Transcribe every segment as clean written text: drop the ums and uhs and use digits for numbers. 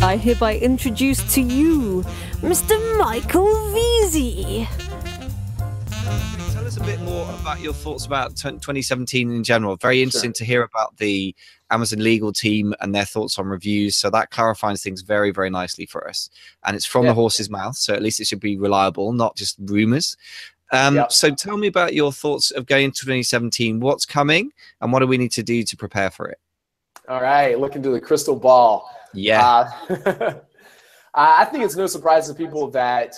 I hereby introduce to you Mr. Michael Veazey. Tell us a bit more about your thoughts about 2017 in general. Very interesting to hear about the Amazon legal team and their thoughts on reviews. So that clarifies things very, very nicely for us. And it's from the horse's mouth, so at least it should be reliable, not just rumors. So tell me about your thoughts of going into 2017. What's coming and what do we need to do to prepare for it? All right, look into the crystal ball. Yeah. I think it's no surprise to people that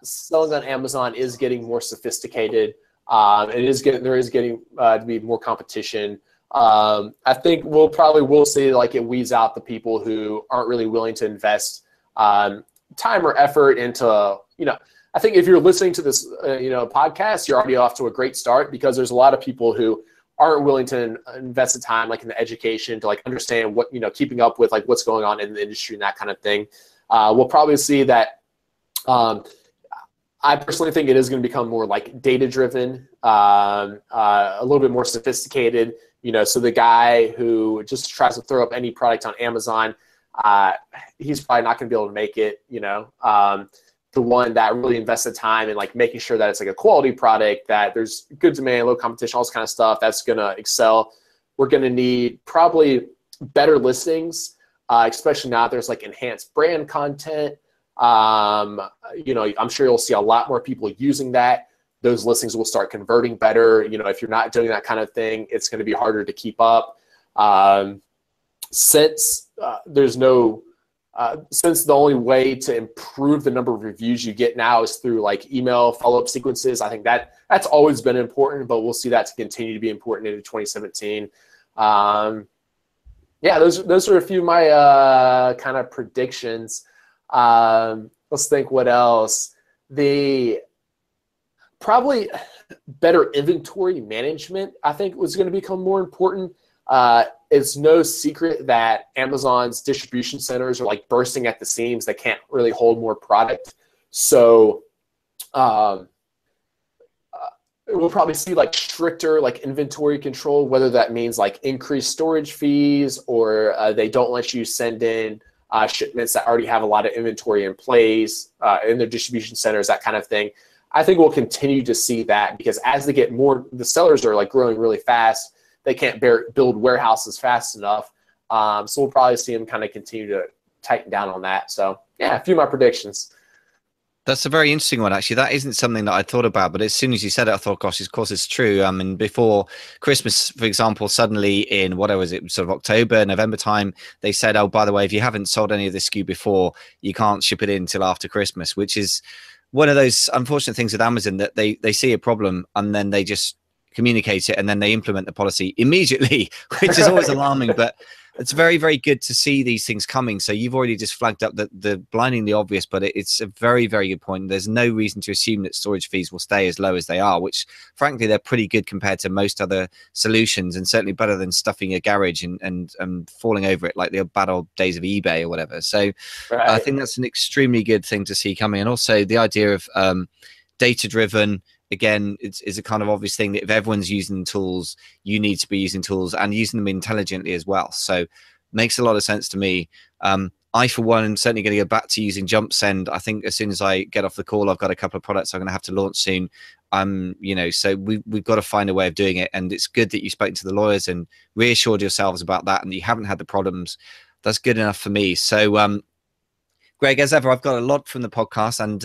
selling on Amazon is getting more sophisticated. There is getting to be more competition. I think we'll see like it weeds out the people who aren't really willing to invest time or effort into, I think if you're listening to this, podcast, you're already off to a great start, because there's a lot of people who aren't willing to invest the time, like in the education, to like understand what, keeping up with like what's going on in the industry and that kind of thing. We'll probably see that. I personally think it is going to become more like data-driven, a little bit more sophisticated. So the guy who just tries to throw up any product on Amazon, he's probably not going to be able to make it. The one that really invests the time in like making sure that it's like a quality product, that there's good demand, low competition, all this kind of stuff, that's going to excel. We're going to need probably better listings, especially now there's like enhanced brand content. I'm sure you'll see a lot more people using that. Those listings will start converting better. If you're not doing that kind of thing, it's going to be harder to keep up. Since the only way to improve the number of reviews you get now is through like email follow-up sequences, I think that's always been important, but we'll see that to continue to be important into 2017. Those are a few of my kind of predictions. Let's think what else. Probably better inventory management, I think, was going to become more important. It's no secret that Amazon's distribution centers are like bursting at the seams. They can't really hold more product. So we'll probably see like stricter like inventory control, whether that means like increased storage fees or they don't let you send in shipments that already have a lot of inventory in place in their distribution centers, that kind of thing. I think we'll continue to see that, because as they get more, the sellers are like growing really fast. They can't build warehouses fast enough. So we'll probably see them kind of continue to tighten down on that. So yeah, a few of my predictions. That's a very interesting one, actually. That isn't something that I thought about, but as soon as you said it, I thought, gosh, of course it's true. I mean, before Christmas, for example, suddenly in, whatever was it, sort of October, November time, they said, oh, by the way, if you haven't sold any of this SKU before, you can't ship it in until after Christmas, which is one of those unfortunate things with Amazon, that they see a problem and then they just communicate it and then they implement the policy immediately, which is always alarming. But it's very, very good to see these things coming. So you've already just flagged up the blindingly obvious, but it's a very, very good point. There's no reason to assume that storage fees will stay as low as they are, which frankly, they're pretty good compared to most other solutions, and certainly better than stuffing a garage and falling over it like the bad old days of eBay or whatever. So right. I think that's an extremely good thing to see coming. And also the idea of data-driven, again, it's a kind of obvious thing that if everyone's using tools, you need to be using tools and using them intelligently as well. So makes a lot of sense to me. I, for one, am certainly going to go back to using Jump Send. I think as soon as I get off the call, I've got a couple of products I'm going to have to launch soon. So we've got to find a way of doing it. And it's good that you spoke to the lawyers and reassured yourselves about that and that you haven't had the problems. That's good enough for me. So, Greg, as ever, I've got a lot from the podcast, and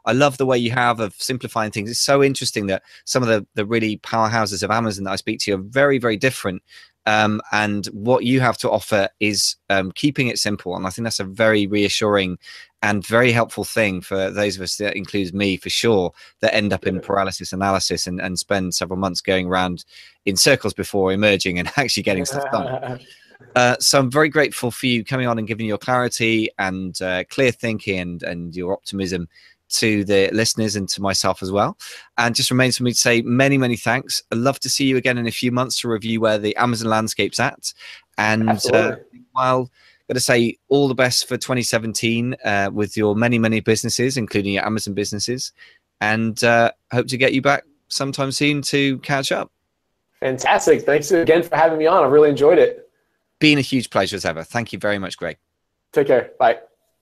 I love the way you have of simplifying things. It's so interesting that some of the really powerhouses of Amazon that I speak to are very, very different. And what you have to offer is keeping it simple. And I think that's a very reassuring and very helpful thing for those of us, that includes me for sure, that end up in paralysis analysis and spend several months going around in circles before emerging and actually getting stuff done. So I'm very grateful for you coming on and giving your clarity and clear thinking and your optimism to the listeners and to myself as well. And just remains for me to say many, many thanks. I'd love to see you again in a few months to review where the Amazon landscape's at. And while got to say all the best for 2017 with your many, many businesses, including your Amazon businesses. And hope to get you back sometime soon to catch up. Fantastic. Thanks again for having me on. I really enjoyed it. Been a huge pleasure as ever. Thank you very much, Greg. Take care. Bye.